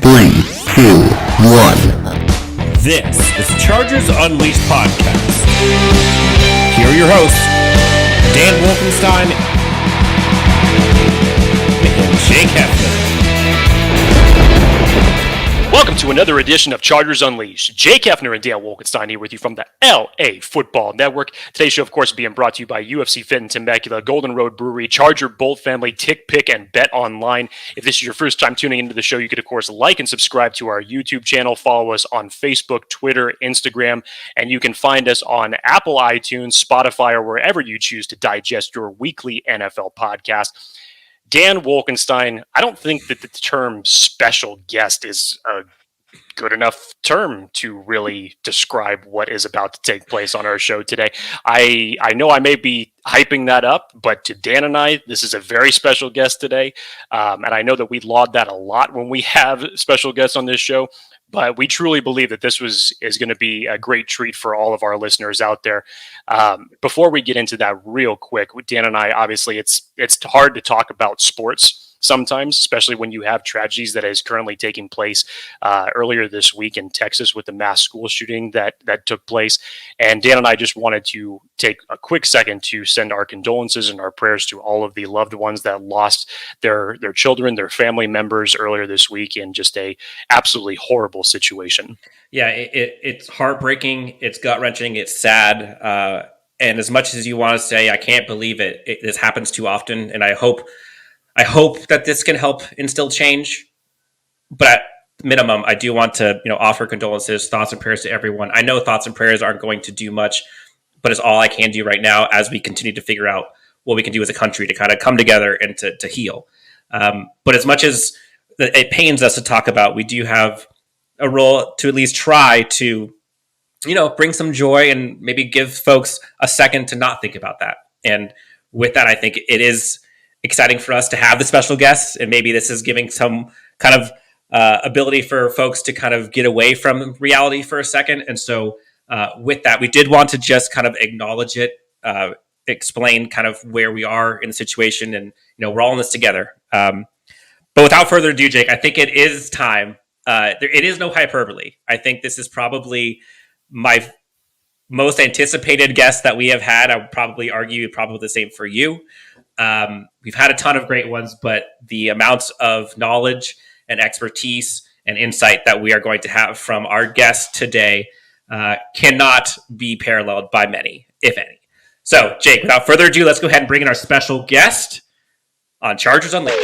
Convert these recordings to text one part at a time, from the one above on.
3, 2, 1. This is the Chargers Unleashed podcast. Here are your hosts, Dan Wolfenstein and Jake Hefner. Welcome to another edition of Chargers Unleashed. Jake Hefner and Dale Wolkenstein here with you from the LA Football Network. Today's show, of course, being brought to you by UFC Fit and Temecula, Golden Road Brewery, Charger Bolt Family, Tick Pick, and Bet Online. If this is your first time tuning into the show, you could, of course, like and subscribe to our YouTube channel. Follow us on Facebook, Twitter, Instagram, and you can find us on Apple, iTunes, Spotify, or wherever you choose to digest your weekly NFL podcast. Dan Wolkenstein, I don't think that the term special guest is a good enough term to really describe what is about to take place on our show today. I know I may be hyping that up, but to Dan and I, this is a very special guest today. And I know that we laud that a lot when we have special guests on this show. But we truly believe that this is going to be a great treat for all of our listeners out there. Before we get into that real quick, with Dan and I, obviously, it's hard to talk about sports sometimes, especially when you have tragedies that is currently taking place earlier this week in Texas with the mass school shooting that took place. And Dan and I just wanted to take a quick second to send our condolences and our prayers to all of the loved ones that lost their children, their family members earlier this week in just a absolutely horrible situation. Yeah, it's heartbreaking. It's gut-wrenching. It's sad. And as much as you want to say, I can't believe it, this happens too often. And I hope that this can help instill change. But at minimum, I do want to offer condolences, thoughts and prayers to everyone. I know thoughts and prayers aren't going to do much, but it's all I can do right now as we continue to figure out what we can do as a country to kind of come together and to heal. But as much as it pains us to talk about, we do have a role to at least try to, bring some joy and maybe give folks a second to not think about that. And with that, I think it is exciting for us to have the special guests, and maybe this is giving some kind of ability for folks to kind of get away from reality for a second. And so with that, we did want to just kind of acknowledge it, explain kind of where we are in the situation, and we're all in this together. But without further ado, Jake, I think it is time. It is no hyperbole. I think this is probably my most anticipated guest that we have had. I would probably argue probably the same for you. We've had a ton of great ones, but the amounts of knowledge and expertise and insight that we are going to have from our guest today cannot be paralleled by many, if any. So, Jake, without further ado, let's go ahead and bring in our special guest on Chargers Unleashed.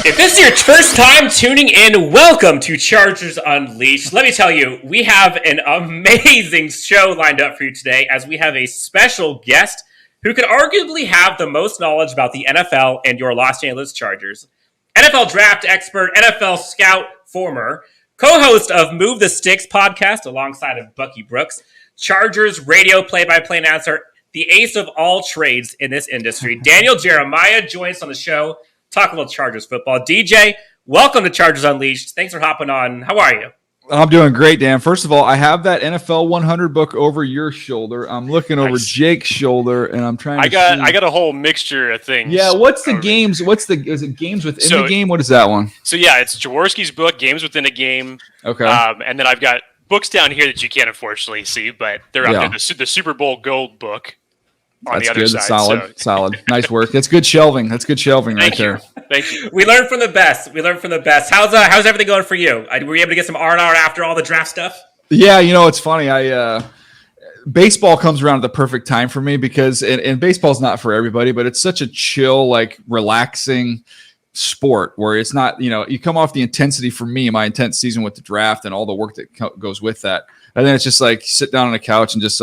If this is your first time tuning in, welcome to Chargers Unleashed. Let me tell you, we have an amazing show lined up for you today, as we have a special guest who could arguably have the most knowledge about the NFL and your Los Angeles Chargers. NFL draft expert, NFL scout, former, co-host of Move the Sticks podcast alongside of Bucky Brooks, Chargers radio play-by-play announcer, the ace of all trades in this industry, Daniel Jeremiah, joins us on the show, talk a little Chargers football. DJ, welcome to Chargers Unleashed. Thanks for hopping on. How are you? I'm doing great, Dan. First of all, I have that NFL 100 book over your shoulder. I'm looking over Jake's shoulder, and I'm trying to see. I got a whole mixture of things. Yeah, what's the games? Is it games within the game? What is that one? So, yeah, it's Jaworski's book, Games Within a Game. Okay. And then I've got books down here that you can't unfortunately see, but they're out there. The Super Bowl Gold book. On the other good. Side, solid. Nice work. That's good shelving. Right there. Thank you. We learned from the best. How's everything going for you? Were you able to get some R&R after all the draft stuff? Yeah, it's funny. Baseball comes around at the perfect time for me because, and baseball's not for everybody, but it's such a chill, relaxing sport where it's not, you come off the intensity for me, my intense season with the draft and all the work that goes with that. And then it's just sit down on the couch and just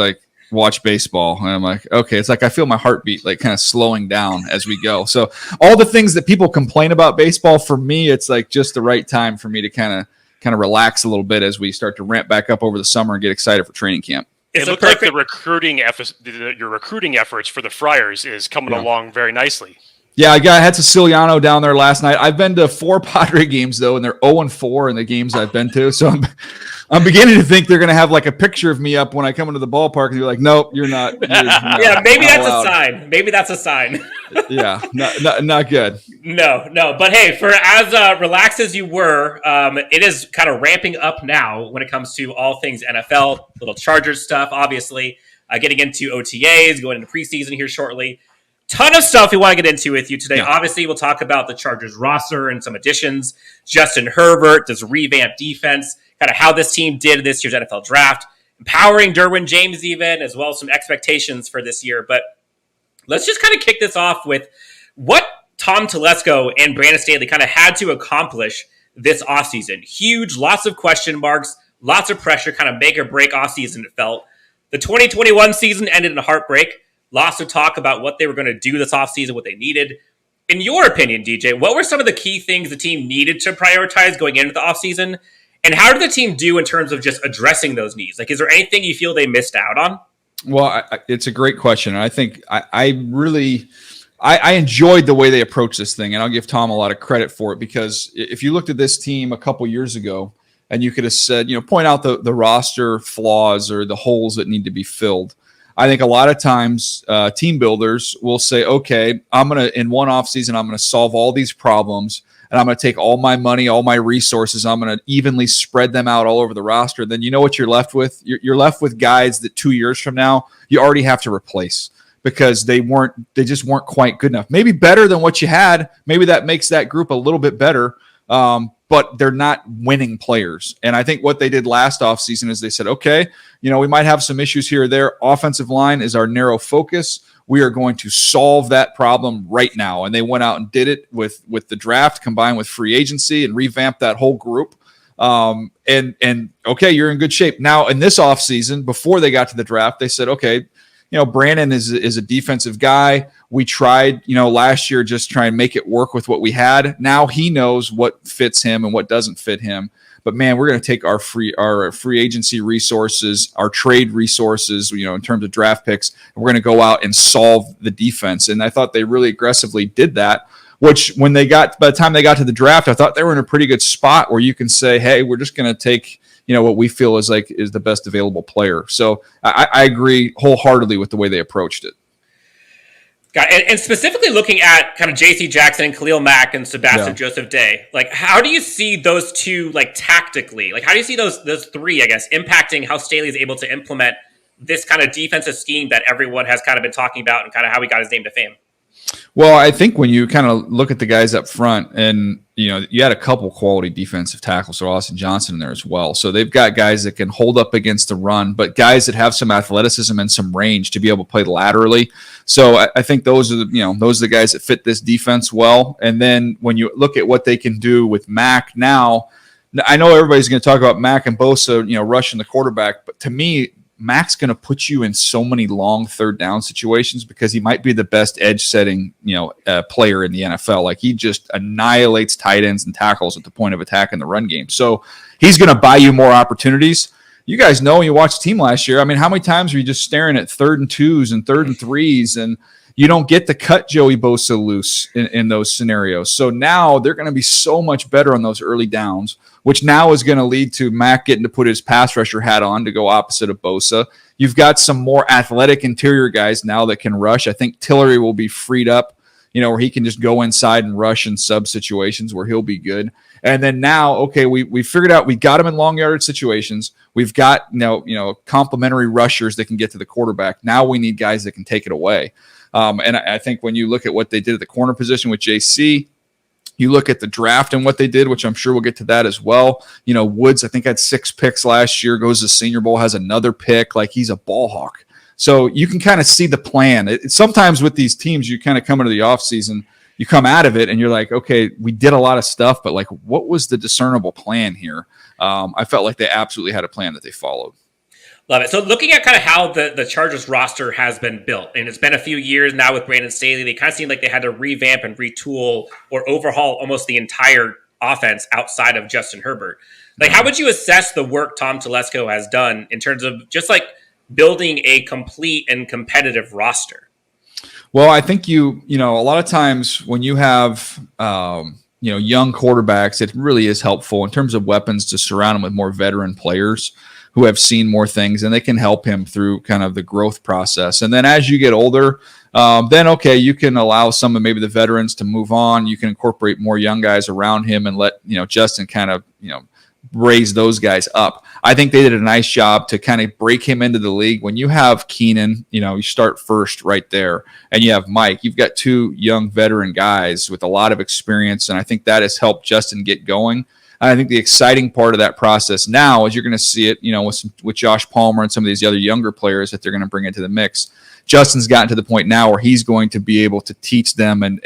watch baseball. And I'm like, okay, it's I feel my heartbeat kind of slowing down as we go. So all the things that people complain about baseball, for me, it's just the right time for me to kind of relax a little bit as we start to ramp back up over the summer and get excited for training camp. It looked like your recruiting efforts for the Friars is coming along very nicely. Yeah, I had Siciliano down there last night. I've been to 4 Padre games though, and they're 0-4 in the games I've been to. So I'm beginning to think they're going to have like a picture of me up when I come into the ballpark, and you're like, nope, you're not. Yeah, maybe that's allowed. A sign. Maybe that's a sign. Yeah, not good. No. But hey, for as relaxed as you were, it is kind of ramping up now when it comes to all things NFL, little Chargers stuff, obviously, getting into OTAs, going into preseason here shortly. Ton of stuff we want to get into with you today. Yeah. Obviously, we'll talk about the Chargers roster and some additions. Justin Herbert, this revamped defense, kind of how this team did this year's NFL draft, empowering Derwin James even, as well as some expectations for this year. But let's just kind of kick this off with what Tom Telesco and Brandon Staley kind of had to accomplish this offseason. Huge, lots of question marks, lots of pressure, kind of make or break offseason, it felt. The 2021 season ended in a heartbreak. Lots of talk about what they were going to do this offseason, what they needed. In your opinion, DJ, what were some of the key things the team needed to prioritize going into the offseason? And how did the team do in terms of just addressing those needs? Like, is there anything you feel they missed out on? Well, it's a great question. I think I really enjoyed the way they approached this thing, and I'll give Tom a lot of credit for it, because if you looked at this team a couple years ago and you could have said, point out the roster flaws or the holes that need to be filled. I think a lot of times team builders will say, okay, in one offseason, I'm going to solve all these problems, and I'm going to take all my money, all my resources, I'm going to evenly spread them out all over the roster. Then you know what you're left with? You're left with guys that 2 years from now, you already have to replace because they just weren't quite good enough. Maybe better than what you had. Maybe that makes that group a little bit better. But they're not winning players. And I think what they did last offseason is they said, okay, we might have some issues here or there. Offensive line is our narrow focus. We are going to solve that problem right now. And they went out and did it with the draft combined with free agency and revamped that whole group. And okay, you're in good shape. Now, in this offseason, before they got to the draft, they said, okay, Brandon is a defensive guy. We tried, last year, just try and make it work with what we had. Now he knows what fits him and what doesn't fit him. But man, we're going to take our free agency resources, our trade resources, in terms of draft picks, and we're going to go out and solve the defense. And I thought they really aggressively did that. Which, by the time they got to the draft, I thought they were in a pretty good spot where you can say, hey, we're just going to take what we feel is the best available player. So I agree wholeheartedly with the way they approached it. Got it. And specifically looking at kind of J.C. Jackson and Khalil Mack and Sebastian Joseph Day, like how do you see those two tactically? Like how do you see those three, I guess, impacting how Staley is able to implement this kind of defensive scheme that everyone has kind of been talking about and kind of how he got his name to fame? Well, I think when you kind of look at the guys up front, and you had a couple quality defensive tackles, so Austin Johnson in there as well. So they've got guys that can hold up against the run, but guys that have some athleticism and some range to be able to play laterally. So I think those are the guys that fit this defense well. And then when you look at what they can do with Mack now, I know everybody's going to talk about Mack and Bosa, rushing the quarterback, but to me, Mack's going to put you in so many long third down situations because he might be the best edge setting, player in the NFL. Like he just annihilates tight ends and tackles at the point of attack in the run game. So he's going to buy you more opportunities. You guys know, you watched the team last year. I mean, how many times were you just staring at 3rd and 2s and 3rd and 3s, and you don't get to cut Joey Bosa loose in those scenarios. So now they're going to be so much better on those early downs, which now is going to lead to Mack getting to put his pass rusher hat on to go opposite of Bosa. You've got some more athletic interior guys now that can rush. I think Tillery will be freed up, where he can just go inside and rush in sub situations where he'll be good. And then now, okay, we figured out we got him in long yardage situations. We've got complementary rushers that can get to the quarterback. Now we need guys that can take it away. And I think when you look at what they did at the corner position with JC, you look at the draft and what they did, which I'm sure we'll get to that as well. Woods, I think, had 6 picks last year, goes to Senior Bowl, has another pick. Like he's a ball hawk. So you can kind of see the plan. Sometimes with these teams, you kind of come into the offseason, you come out of it and you're like, okay, we did a lot of stuff, but like, what was the discernible plan here? I felt like they absolutely had a plan that they followed. Love it. So looking at kind of how the Chargers roster has been built, and it's been a few years now with Brandon Staley, they kind of seemed like they had to revamp and retool or overhaul almost the entire offense outside of Justin Herbert. Like, how would you assess the work Tom Telesco has done in terms of just like building a complete and competitive roster? Well, I think a lot of times when you have, young quarterbacks, it really is helpful in terms of weapons to surround him with more veteran players who have seen more things, and they can help him through kind of the growth process. And then as you get older, then, okay, you can allow some of maybe the veterans to move on. You can incorporate more young guys around him and let, Justin kind of, raise those guys up. I think they did a nice job to kind of break him into the league. When you have Keenan, you start first right there, and you have Mike, you've got two young veteran guys with a lot of experience, and I think that has helped Justin get going. And I think the exciting part of that process now is you're going to see it, with Josh Palmer and some of these other younger players that they're going to bring into the mix. Justin's gotten to the point now where he's going to be able to teach them and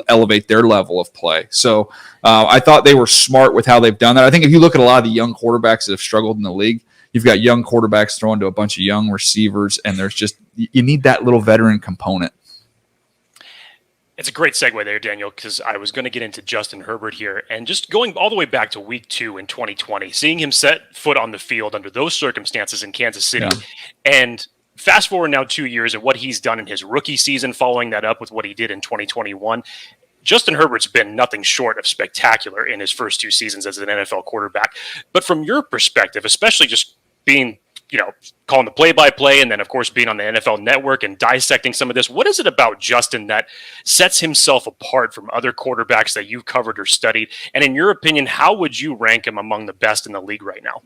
elevate their level of play. So I thought they were smart with how they've done that. I think if you look at a lot of the young quarterbacks that have struggled in the league, you've got young quarterbacks thrown to a bunch of young receivers, and you need that little veteran component. It's a great segue there, Daniel, because I was going to get into Justin Herbert here, and just going all the way back to week 2 in 2020, seeing him set foot on the field under those circumstances in Kansas City, and fast forward now 2 years and what he's done in his rookie season, following that up with what he did in 2021. Justin Herbert's been nothing short of spectacular in his first 2 seasons as an NFL quarterback. But from your perspective, especially just being, calling the play-by-play and then, of course, being on the NFL Network and dissecting some of this, what is it about Justin that sets himself apart from other quarterbacks that you've covered or studied? And in your opinion, how would you rank him among the best in the league right now?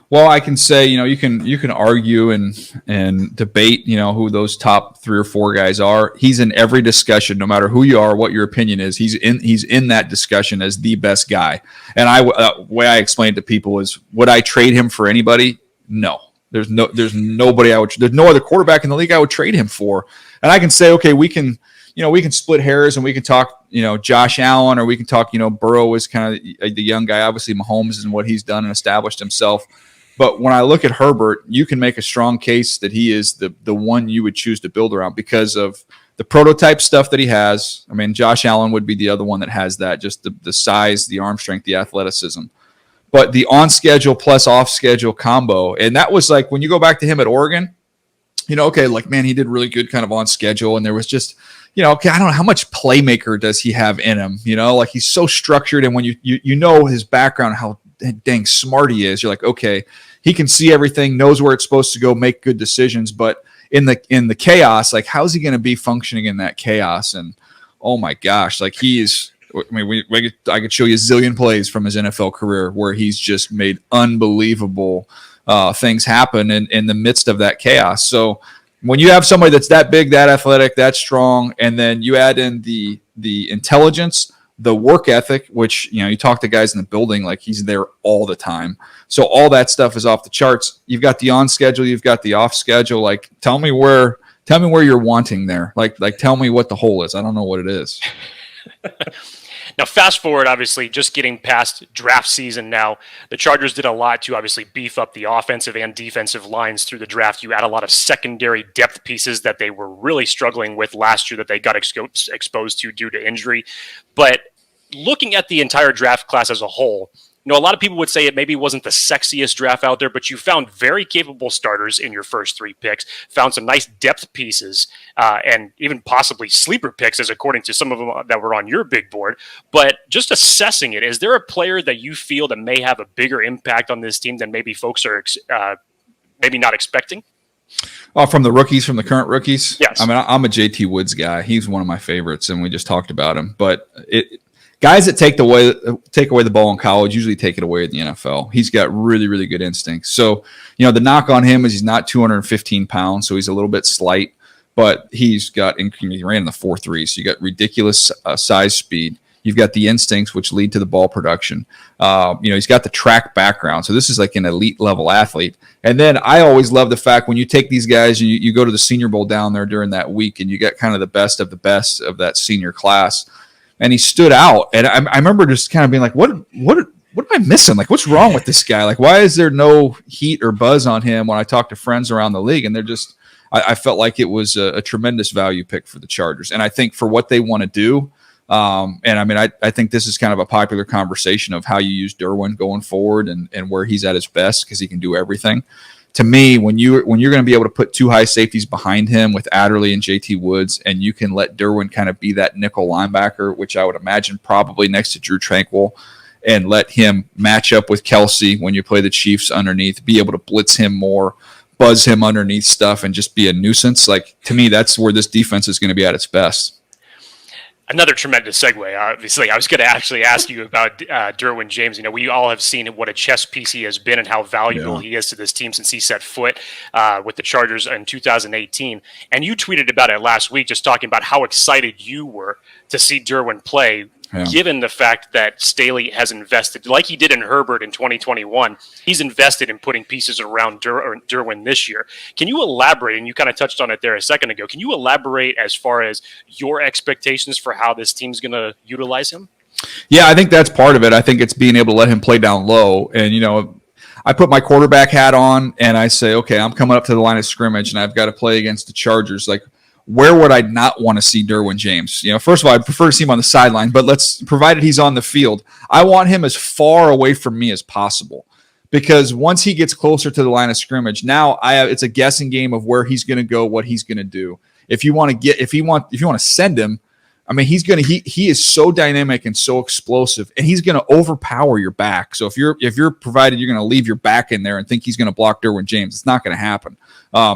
Well, I can say, you can argue and debate, who those top 3 or 4 guys are. He's in every discussion, no matter who you are, what your opinion is. He's in that discussion as the best guy. And way I explain it to people is, would I trade him for anybody? No. There's nobody there's no other quarterback in the league I would trade him for. And I can say, okay, we can split hairs and we can talk, Josh Allen, or we can talk, Burrow is kind of the young guy. Obviously, Mahomes and what he's done and established himself. But when I look at Herbert, you can make a strong case that he is the one you would choose to build around because of the prototype stuff that he has. I mean, Josh Allen would be the other one that has that, just the size, the arm strength, the athleticism. But the on-schedule plus off-schedule combo, and that was like when you go back to him at Oregon, he did really good kind of on schedule, and there was just, I don't know how much playmaker does he have in him, he's so structured, and when you know his background, how dang smart he is, you're like, okay, he can see everything, knows where it's supposed to go, make good decisions, but in the chaos, like how's he going to be functioning in that chaos? And oh my gosh, like I could show you a zillion plays from his NFL career where he's just made unbelievable things happen in the midst of that chaos. So when you have somebody that's that big, that athletic, that strong, and then you add in the intelligence, the work ethic, which, you talk to guys in the building, like he's there all the time. So all that stuff is off the charts. You've got the on schedule, you've got the off schedule. Like, tell me where you're wanting there. Like tell me what the hole is. I don't know what it is. Now, fast forward, obviously, just getting past draft season now, the Chargers did a lot to obviously beef up the offensive and defensive lines through the draft. You add a lot of secondary depth pieces that they were really struggling with last year that they got exposed to due to injury. But looking at the entire draft class as a whole, a lot of people would say it maybe wasn't the sexiest draft out there, but you found very capable starters in your first 3 picks, found some nice depth pieces, and even possibly sleeper picks, as according to some of them that were on your big board. But just assessing it, is there a player that you feel that may have a bigger impact on this team than maybe folks are maybe not expecting? Oh, from the current rookies? Yes. I mean, I'm a JT Woods guy. He's one of my favorites, and we just talked about him. But guys that take away the ball in college usually take it away in the NFL. He's got really, really good instincts. So, the knock on him is he's not 215 pounds, so he's a little bit slight, but he ran in the 4.3, so you got ridiculous size speed. You've got the instincts, which lead to the ball production. He's got the track background, so this is like an elite level athlete. And then I always love the fact when you take these guys and you go to the Senior Bowl down there during that week, and you get kind of the best of that senior class. And he stood out, and I remember just kind of being like, "What am I missing? Like, what's wrong with this guy? Like, why is there no heat or buzz on him?" When I talk to friends around the league, and they're just, I felt like it was a tremendous value pick for the Chargers, and I think for what they want to do, and I mean, I think this is kind of a popular conversation of how you use Derwin going forward and where he's at his best because he can do everything. to me, when you're going to be able to put two high safeties behind him with Adderley and JT Woods, and you can let Derwin kind of be that nickel linebacker, which I would imagine probably next to Drew Tranquil, and let him match up with Kelsey when you play the Chiefs underneath, be able to blitz him more, buzz him underneath stuff, and just be a nuisance. Like, to me, that's where this defense is going to be at its best. Another tremendous segue. Obviously, I was going to actually ask you about Derwin James. You know, we all have seen what a chess piece he has been and how valuable he is to this team since he set foot with the Chargers in 2018. And you tweeted about it last week, just talking about how excited you were to see Derwin play, given the fact that Staley has invested, like he did in Herbert in 2021, he's invested in putting pieces around Derwin this year. Can you elaborate, and you kind of touched on it there a second ago, can you elaborate as far as your expectations for how this team's going to utilize him? Yeah, I think that's part of it. I think it's being able to let him play down low. And, you know, I put my quarterback hat on and I say, okay, I'm coming up to the line of scrimmage and I've got to play against the Chargers. Like, where would I not want to see Derwin James? You know, first of all, I'd prefer to see him on the sideline, but provided he's on the field, I want him as far away from me as possible, because once he gets closer to the line of scrimmage, now it's a guessing game of where he's going to go, what he's going to do. If you want to send him, I mean, he is so dynamic and so explosive, and he's going to overpower your back. So if you're provided you're going to leave your back in there and think he's going to block Derwin James, it's not going to happen.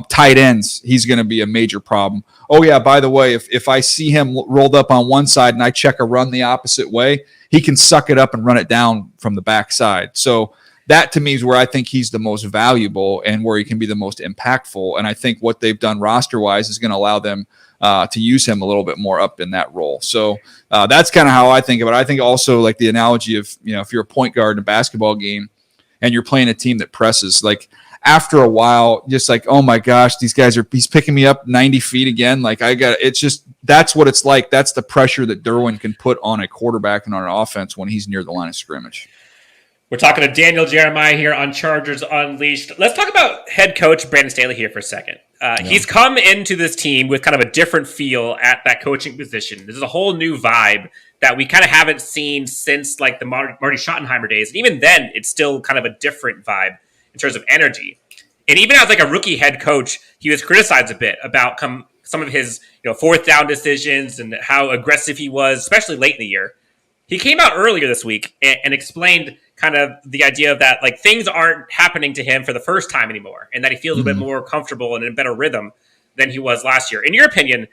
Tight ends, he's going to be a major problem. Oh yeah, by the way, if I see him rolled up on one side and I check a run the opposite way, he can suck it up and run it down from the backside. So that to me is where I think he's the most valuable and where he can be the most impactful. And I think what they've done roster-wise is going to allow them to use him a little bit more up in that role. So that's kind of how I think of it. I think also like the analogy of, you know, if you're a point guard in a basketball game and you're playing a team that presses, like after a while, just like, oh my gosh, he's picking me up 90 feet again. Like it's just, that's what it's like. That's the pressure that Derwin can put on a quarterback and on an offense when he's near the line of scrimmage. We're talking to Daniel Jeremiah here on Chargers Unleashed. Let's talk about head coach Brandon Staley here for a second. He's come into this team with kind of a different feel at that coaching position. This is a whole new vibe that we kind of haven't seen since like the Marty Schottenheimer days. And even then, it's still kind of a different vibe in terms of energy. And even as like a rookie head coach, he was criticized a bit about some of his fourth down decisions and how aggressive he was, especially late in the year. He came out earlier this week and explained kind of the idea of that, like, things aren't happening to him for the first time anymore, and that he feels a bit more comfortable and in a better rhythm than he was last year. In your opinion,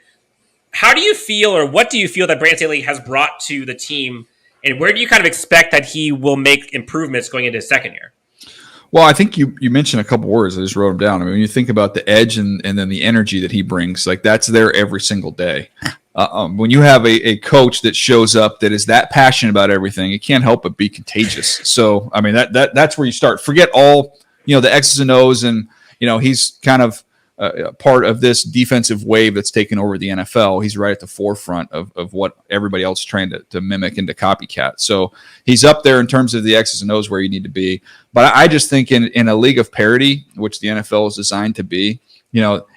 how do you feel, or what do you feel that Brandon Staley has brought to the team, and where do you kind of expect that he will make improvements going into his second year? Well, I think you mentioned a couple words. I just wrote them down. I mean, when you think about the edge and then the energy that he brings, like, that's there every single day. When you have a coach that shows up that is that passionate about everything, it can't help but be contagious. So, I mean, that's where you start. Forget all, the X's and O's, and, he's kind of part of this defensive wave that's taken over the NFL. He's right at the forefront of what everybody else is trying to mimic and to copycat. So he's up there in terms of the X's and O's where you need to be. But I just think in a league of parity, which the NFL is designed to be,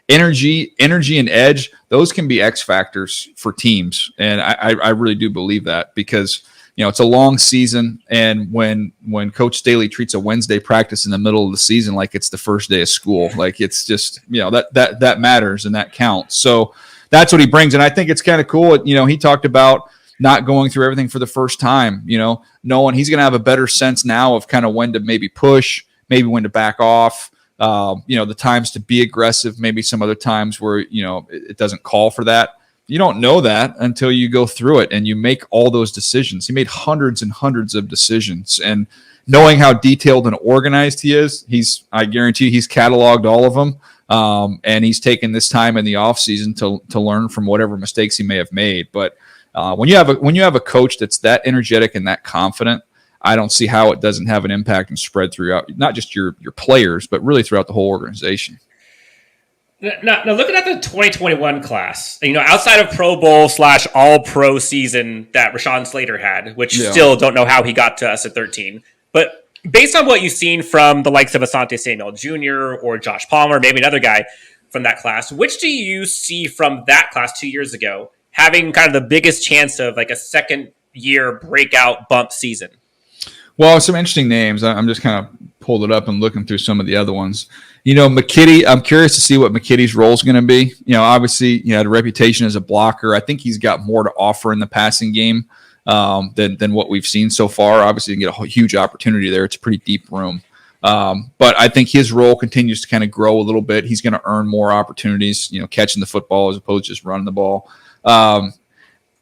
energy and edge, those can be X factors for teams. And I really do believe that, because, it's a long season. And when Coach Staley treats a Wednesday practice in the middle of the season like it's the first day of school, like, it's just, that matters and that counts. So that's what he brings. And I think it's kind of cool. He talked about not going through everything for the first time, knowing he's going to have a better sense now of kind of when to maybe push, maybe when to back off. The times to be aggressive, maybe some other times where, it doesn't call for that. You don't know that until you go through it and you make all those decisions. He made hundreds and hundreds of decisions, and knowing how detailed and organized he is, I guarantee he's cataloged all of them. And he's taken this time in the offseason to learn from whatever mistakes he may have made. But when you have a coach that's that energetic and that confident, I don't see how it doesn't have an impact and spread throughout not just your players, but really throughout the whole organization. Now looking at the 2021 class, outside of Pro Bowl / All-Pro season that Rashawn Slater had, which still don't know how he got to us at 13, but based on what you've seen from the likes of Asante Samuel Jr. or Josh Palmer, maybe another guy from that class, which do you see from that class 2 years ago having kind of the biggest chance of like a second-year breakout bump season? Well, some interesting names. I'm just kind of pulled it up and looking through some of the other ones. McKitty, I'm curious to see what McKitty's role is going to be. Obviously, had a reputation as a blocker. I think he's got more to offer in the passing game than what we've seen so far. Obviously, you can get a huge opportunity there. It's a pretty deep room. But I think his role continues to kind of grow a little bit. He's going to earn more opportunities, catching the football as opposed to just running the ball.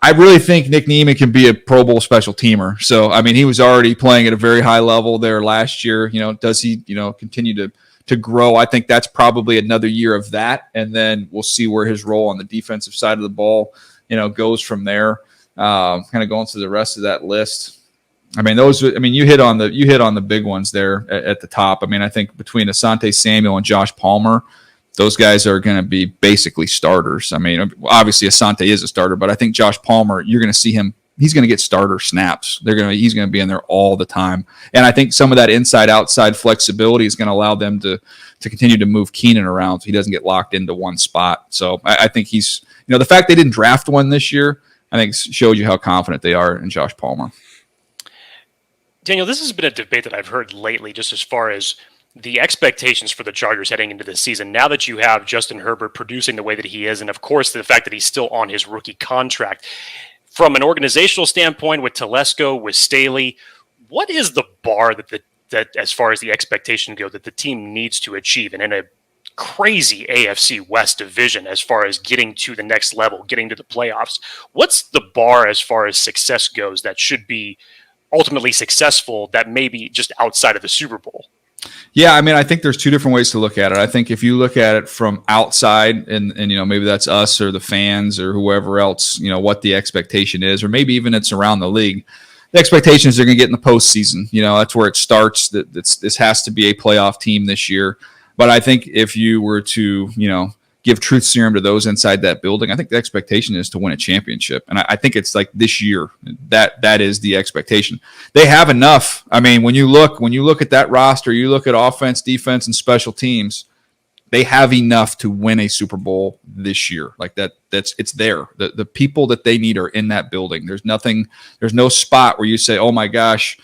I really think Nick Niemann can be a Pro Bowl special teamer. So, he was already playing at a very high level there last year. Does he, continue to grow? I think that's probably another year of that. And then we'll see where his role on the defensive side of the ball, goes from there. Kind of going through the rest of that list. You hit on the big ones there at the top. I think between Asante Samuel and Josh Palmer, those guys are going to be basically starters. Obviously Asante is a starter, but I think Josh Palmer, you're going to see him. He's going to get starter snaps. He's going to be in there all the time. And I think some of that inside-outside flexibility is going to allow them to continue to move Keenan around so he doesn't get locked into one spot. So I think he's, the fact they didn't draft one this year, I think showed you how confident they are in Josh Palmer. Daniel, this has been a debate that I've heard lately just as far as the expectations for the Chargers heading into this season. Now that you have Justin Herbert producing the way that he is, and of course the fact that he's still on his rookie contract, from an organizational standpoint with Telesco, with Staley, what is the bar that as far as the expectation go that the team needs to achieve? And in a crazy AFC West division as far as getting to the next level, getting to the playoffs, what's the bar as far as success goes that should be ultimately successful that may be just outside of the Super Bowl? Yeah, I think there's two different ways to look at it. I think if you look at it from outside and maybe that's us or the fans or whoever else, what the expectation is, or maybe even it's around the league, the expectation is they're going to get in the postseason. That's where it starts. This has to be a playoff team this year. But I think if you were to, give truth serum to those inside that building, I think the expectation is to win a championship. And I think it's like this year that is the expectation. They have enough. When you look at that roster, you look at offense, defense, and special teams, they have enough to win a Super Bowl this year. Like it's there. The people that they need are in that building. There's no spot where you say, oh my gosh,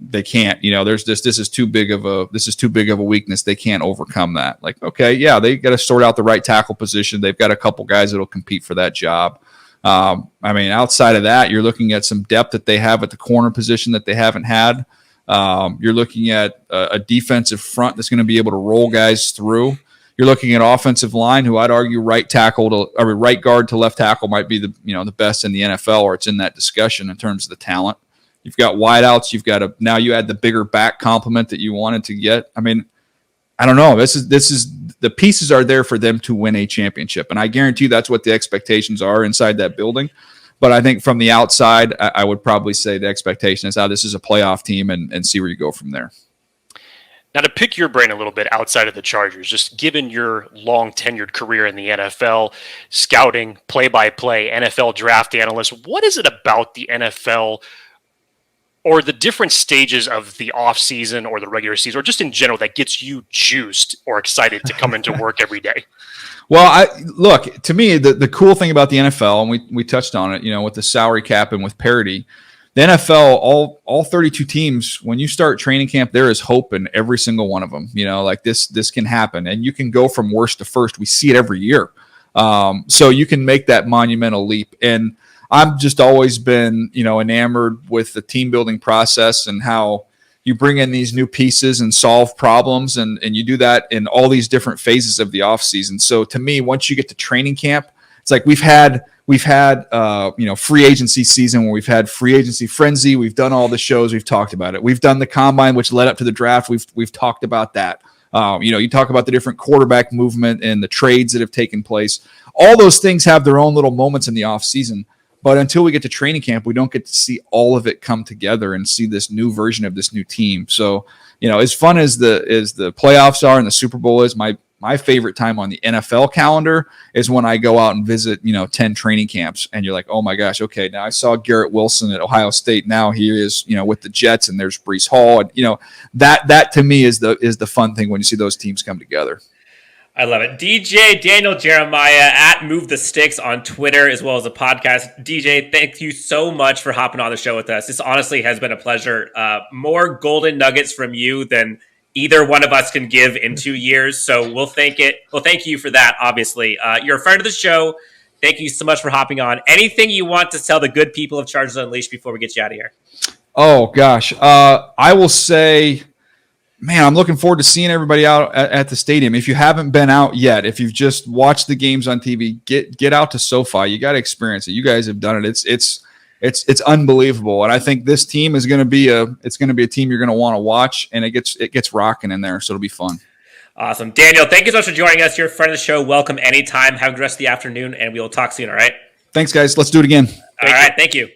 they can't, this is too big of a weakness. They can't overcome that. Like, okay, yeah, they got to sort out the right tackle position. They've got a couple guys that'll compete for that job. Outside of that, you're looking at some depth that they have at the corner position that they haven't had. You're looking at a defensive front that's going to be able to roll guys through. You're looking at offensive line, who I'd argue right guard to left tackle might be the best in the NFL, or it's in that discussion in terms of the talent. You've got wideouts. Now you add the bigger back complement that you wanted to get. I don't know. This is the pieces are there for them to win a championship, and I guarantee that's what the expectations are inside that building. But I think from the outside, I would probably say the expectation is, this is a playoff team, and see where you go from there. Now, to pick your brain a little bit outside of the Chargers, just given your long tenured career in the NFL, scouting, play-by-play, NFL draft analyst, what is it about the NFL or the different stages of the offseason or the regular season, or just in general, that gets you juiced or excited to come into work every day? Well, look, to me, the cool thing about the NFL, and we touched on it, with the salary cap and with parity, the NFL, all 32 teams, when you start training camp, there is hope in every single one of them. Like this can happen, and you can go from worst to first. We see it every year. So you can make that monumental leap. And I've just always been, enamored with the team building process and how you bring in these new pieces and solve problems. And you do that in all these different phases of the offseason. So to me, once you get to training camp, it's like we've had free agency season where we've had free agency frenzy. We've done all the shows. We've talked about it. We've done the combine, which led up to the draft. We've talked about that. You talk about the different quarterback movement and the trades that have taken place. All those things have their own little moments in the offseason. But until we get to training camp, we don't get to see all of it come together and see this new version of this new team. So, as fun as the playoffs are and the Super Bowl is, my favorite time on the NFL calendar is when I go out and visit, 10 training camps, and you're like, oh my gosh, okay, now I saw Garrett Wilson at Ohio State. Now he is, with the Jets, and there's Breece Hall. And, that to me is the fun thing when you see those teams come together. I love it. DJ Daniel Jeremiah at Move the Sticks on Twitter, as well as the podcast. DJ, thank you so much for hopping on the show with us. This honestly has been a pleasure. More golden nuggets from you than either one of us can give in 2 years. So we'll thank it. Well, thank you for that. Obviously, you're a friend of the show. Thank you so much for hopping on. Anything you want to tell the good people of Chargers Unleashed before we get you out of here? Oh gosh, I will say, man, I'm looking forward to seeing everybody out at the stadium. If you haven't been out yet, if you've just watched the games on TV, get out to SoFi. You got to experience it. You guys have done it. It's unbelievable. And I think this team is going to be a team you're going to want to watch, and it gets rocking in there. So it'll be fun. Awesome. Daniel, thank you so much for joining us. You're a friend of the show. Welcome anytime. Have a good rest of the afternoon, and we will talk soon. All right. Thanks, guys. Let's do it again. All right. Thank you.